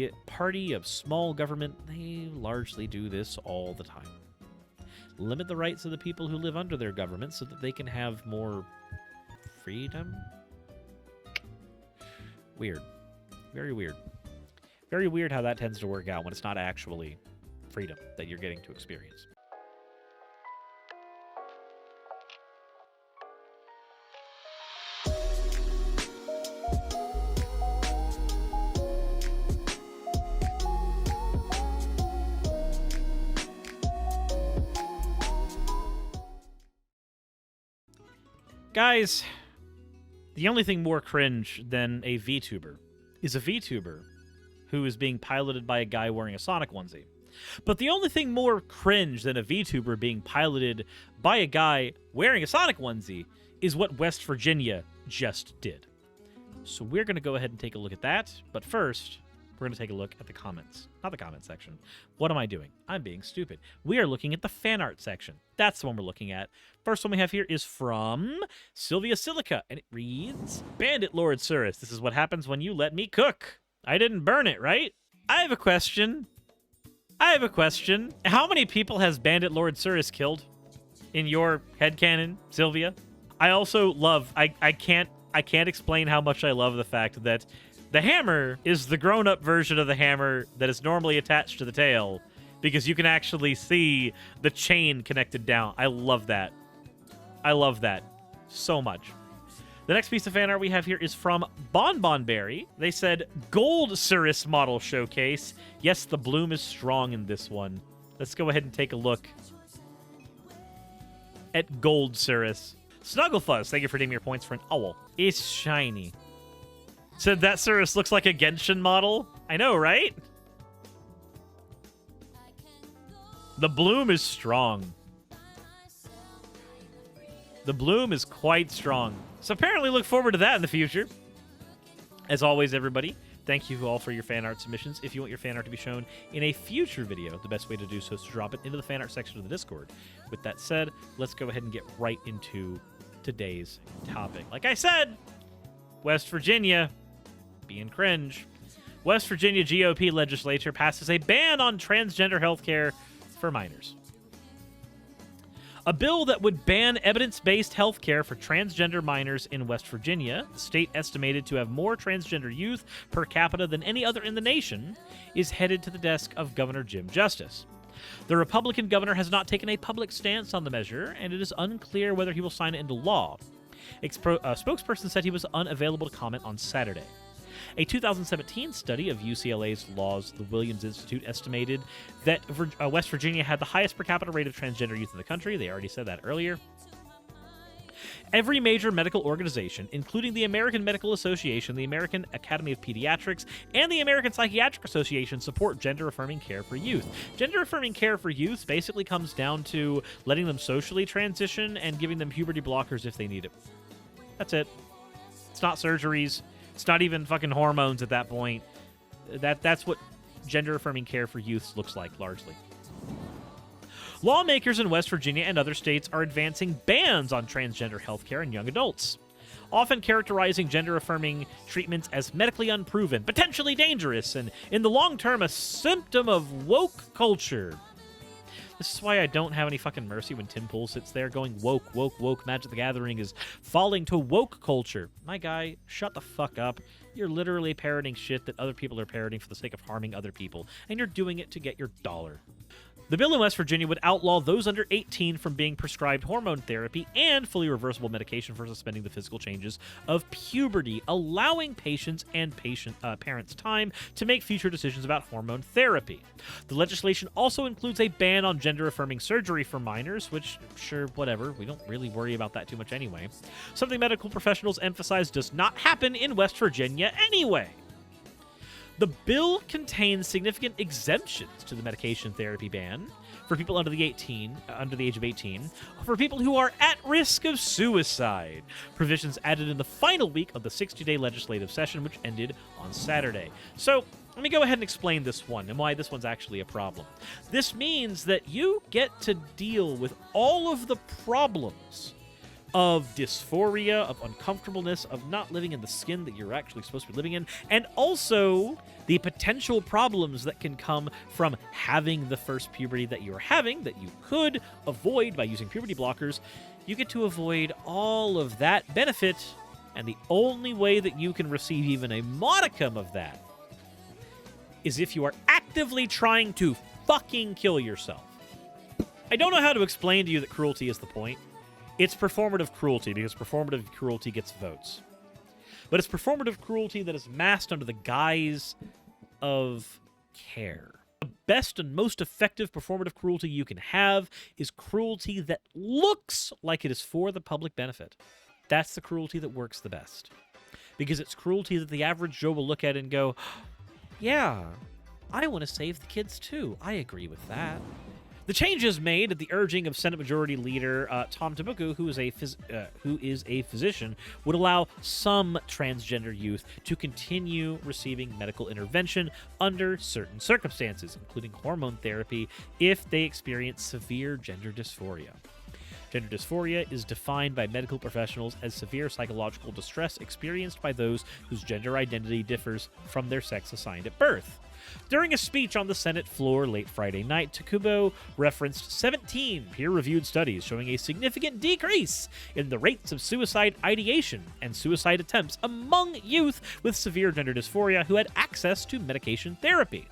the party of small government, they largely do this all the time. Limit the rights of the people who live under their government so that they can have more freedom? Weird. Very weird. Very weird how that tends to work out when it's not actually freedom that you're getting to experience. Guys, the only thing more cringe than a VTuber is a VTuber who is being piloted by a guy wearing a Sonic onesie. But the only thing more cringe than a VTuber being piloted by a guy wearing a Sonic onesie is what West Virginia just did. So we're going to go ahead and take a look at that. But first, we're going to take a look at the comments. Not the comment section. What am I doing? I'm being stupid. We are looking at the fan art section. That's the one we're looking at. First one we have here is from Sylvia Silica, and it reads, Bandit Lord Suris, this is what happens when you let me cook. I didn't burn it, right? I have a question. How many people has Bandit Lord Suris killed in your headcanon, Sylvia? I also love, I can't explain how much I love the fact that the hammer is the grown-up version of the hammer that is normally attached to the tail, because you can actually see the chain connected down. I love that. I love that so much. The next piece of fan art we have here is from Bonbonberry. They said, Gold Suris model showcase. Yes, the bloom is strong in this one. Let's go ahead and take a look at Gold Suris. Snugglefuzz, thank you for naming your points for an owl. It's shiny. Said that Suris looks like a Genshin model. I know, right? The bloom is strong. The bloom is quite strong. So apparently look forward to that in the future. As always, everybody, thank you all for your fan art submissions. If you want your fan art to be shown in a future video, the best way to do so is to drop it into the fan art section of the Discord. With that said, let's go ahead and get right into today's topic. Like I said, West Virginia being cringe. West Virginia GOP legislature passes a ban on transgender healthcare for minors. A bill that would ban evidence-based healthcare for transgender minors in West Virginia, the state estimated to have more transgender youth per capita than any other in the nation, is headed to the desk of Governor Jim Justice. The Republican governor has not taken a public stance on the measure, and it is unclear whether he will sign it into law. A spokesperson said he was unavailable to comment on Saturday. A 2017 study of UCLA's Laws, the Williams Institute, estimated that West Virginia had the highest per capita rate of transgender youth in the country. They already said that earlier. Every major medical organization, including the American Medical Association, the American Academy of Pediatrics, and the American Psychiatric Association, support gender-affirming care for youth. Gender-affirming care for youth basically comes down to letting them socially transition and giving them puberty blockers if they need it. That's it. It's not surgeries. It's not even fucking hormones at that point. That's what gender-affirming care for youth looks like, largely. Lawmakers in West Virginia and other states are advancing bans on transgender healthcare in young adults, often characterizing gender-affirming treatments as medically unproven, potentially dangerous, and in the long term, a symptom of woke culture. This is why I don't have any fucking mercy when Tim Pool sits there going, woke, woke, woke, Magic the Gathering is falling to woke culture. My guy, shut the fuck up. You're literally parroting shit that other people are parroting for the sake of harming other people, and you're doing it to get your dollar. The bill in West Virginia would outlaw those under 18 from being prescribed hormone therapy and fully reversible medication for suspending the physical changes of puberty, allowing patients and parents time to make future decisions about hormone therapy. The legislation also includes a ban on gender-affirming surgery for minors, which, sure, whatever, we don't really worry about that too much anyway. Something medical professionals emphasize does not happen in West Virginia anyway. The bill contains significant exemptions to the medication therapy ban for people under the age of 18, for people who are at risk of suicide. Provisions added in the final week of the 60-day legislative session, which ended on Saturday. So, let me go ahead and explain this one and why this one's actually a problem. This means that you get to deal with all of the problems of dysphoria, of uncomfortableness, of not living in the skin that you're actually supposed to be living in, and also the potential problems that can come from having the first puberty that you're having that you could avoid by using puberty blockers. You get to avoid all of that benefit, and the only way that you can receive even a modicum of that is if you are actively trying to fucking kill yourself. I don't know how to explain to you that cruelty is the point. It's performative cruelty because performative cruelty gets votes. But it's performative cruelty that is masked under the guise of care. The best and most effective performative cruelty you can have is cruelty that looks like it is for the public benefit. That's the cruelty that works the best. Because it's cruelty that the average Joe will look at and go, yeah, I want to save the kids too. I agree with that. The changes made at the urging of Senate Majority Leader Tom Tabuku, who is a physician, would allow some transgender youth to continue receiving medical intervention under certain circumstances, including hormone therapy, if they experience severe gender dysphoria. Gender dysphoria is defined by medical professionals as severe psychological distress experienced by those whose gender identity differs from their sex assigned at birth. During a speech on the Senate floor late Friday night, Takubo referenced 17 peer-reviewed studies showing a significant decrease in the rates of suicide ideation and suicide attempts among youth with severe gender dysphoria who had access to medication therapy.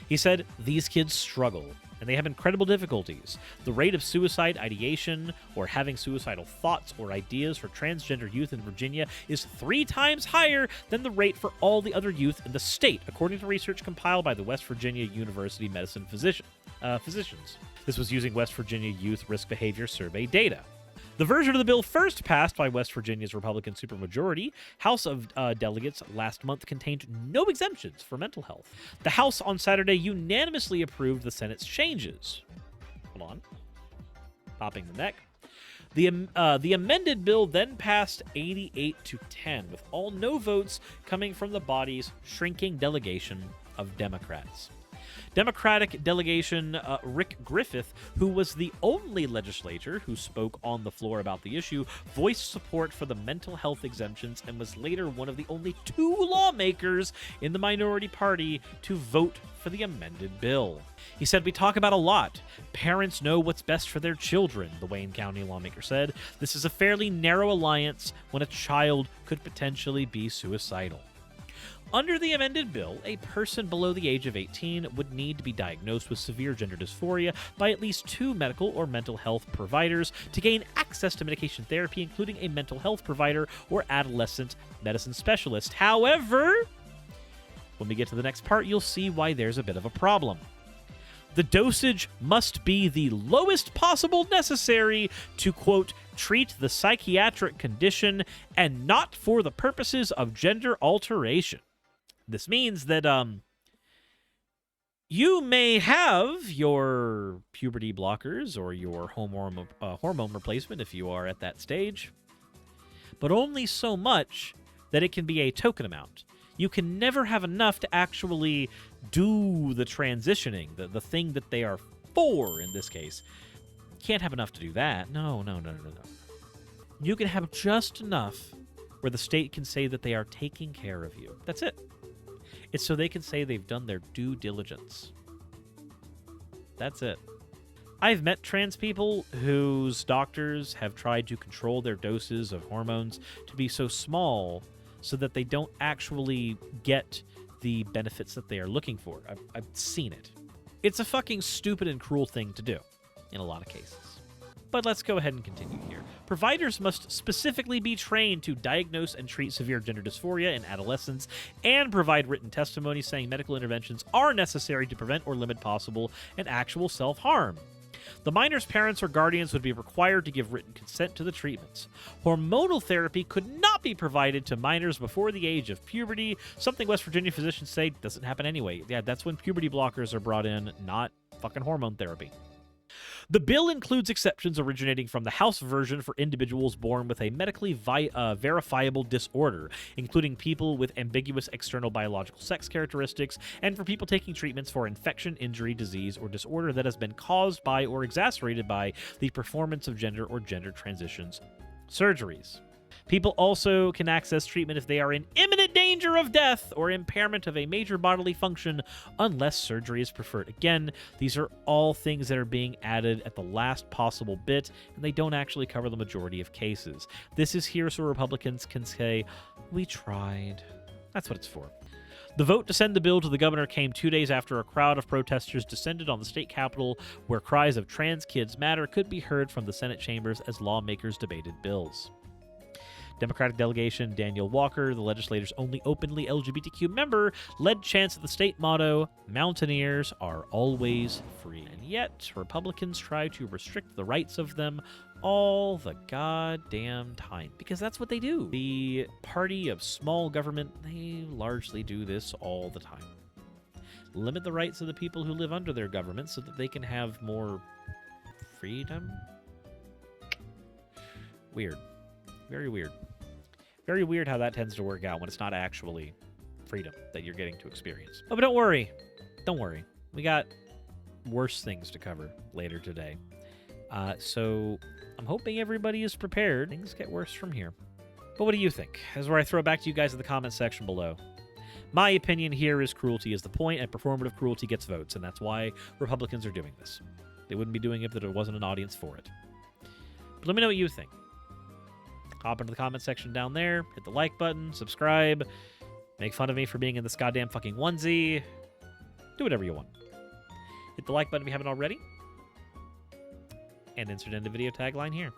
He said, "These kids struggle, and they have incredible difficulties. The rate of suicide ideation or having suicidal thoughts or ideas for transgender youth in Virginia is 3 times higher than the rate for all the other youth in the state, according to research compiled by the West Virginia University Medicine physicians. This was using West Virginia Youth Risk Behavior Survey data. The version of the bill first passed by West Virginia's Republican supermajority House of Delegates last month contained no exemptions for mental health. The House on Saturday unanimously approved the Senate's changes. Hold on. Popping the neck. The amended bill then passed 88-10, with all no votes coming from the body's shrinking delegation of Democrats. Democratic delegation Rick Griffith, who was the only legislator who spoke on the floor about the issue, voiced support for the mental health exemptions and was later one of the only 2 lawmakers in the minority party to vote for the amended bill. He said, "We talk about a lot. Parents know what's best for their children," the Wayne County lawmaker said. "This is a fairly narrow alliance when a child could potentially be suicidal." Under the amended bill, a person below the age of 18 would need to be diagnosed with severe gender dysphoria by at least 2 medical or mental health providers to gain access to medication therapy, including a mental health provider or adolescent medicine specialist. However, when we get to the next part, you'll see why there's a bit of a problem. The dosage must be the lowest possible necessary to, quote, treat the psychiatric condition and not for the purposes of gender alteration. This means that you may have your puberty blockers or your hormone replacement if you are at that stage, but only so much that it can be a token amount. You can never have enough to actually do the transitioning, the thing that they are for in this case. Can't have enough to do that. No. You can have just enough where the state can say that they are taking care of you. That's it. It's so they can say they've done their due diligence. That's it. I've met trans people whose doctors have tried to control their doses of hormones to be so small so that they don't actually get the benefits that they are looking for. I've seen it. It's a fucking stupid and cruel thing to do in a lot of cases. But let's go ahead and continue here. Providers must specifically be trained to diagnose and treat severe gender dysphoria in adolescents and provide written testimony saying medical interventions are necessary to prevent or limit possible and actual self-harm. The minor's parents or guardians would be required to give written consent to the treatments. Hormonal therapy could not be provided to minors before the age of puberty, something West Virginia physicians say doesn't happen anyway. Yeah, that's when puberty blockers are brought in, not fucking hormone therapy. The bill includes exceptions originating from the House version for individuals born with a medically verifiable disorder, including people with ambiguous external biological sex characteristics, and for people taking treatments for infection, injury, disease, or disorder that has been caused by or exacerbated by the performance of gender or gender transitions Surgeries. People also can access treatment if they are in imminent danger of death or impairment of a major bodily function, unless surgery is preferred. Again, these are all things that are being added at the last possible bit, and they don't actually cover the majority of cases. This is here so Republicans can say, we tried. That's what it's for. The vote to send the bill to the governor came 2 days after a crowd of protesters descended on the state capitol, where cries of "Trans Kids Matter" could be heard from the Senate chambers as lawmakers debated bills. Democratic delegation Daniel Walker, the legislator's only openly LGBTQ member, led chants at the state motto, "Mountaineers are always free." And yet, Republicans try to restrict the rights of them all the goddamn time. Because that's what they do. The party of small government, they largely do this all the time. Limit the rights of the people who live under their government so that they can have more freedom? Weird. Very weird. Very weird how that tends to work out when it's not actually freedom that you're getting to experience. Oh, but don't worry. Don't worry. We got worse things to cover later today. So I'm hoping everybody is prepared. Things get worse from here. But what do you think? This is where I throw it back to you guys in the comments section below. My opinion here is cruelty is the point, and performative cruelty gets votes, and that's why Republicans are doing this. They wouldn't be doing it if there wasn't an audience for it. But let me know what you think. Hop into the comment section down there, hit the like button, subscribe, make fun of me for being in this goddamn fucking onesie. Do whatever you want. Hit the like button if you haven't already. And insert into video tagline here.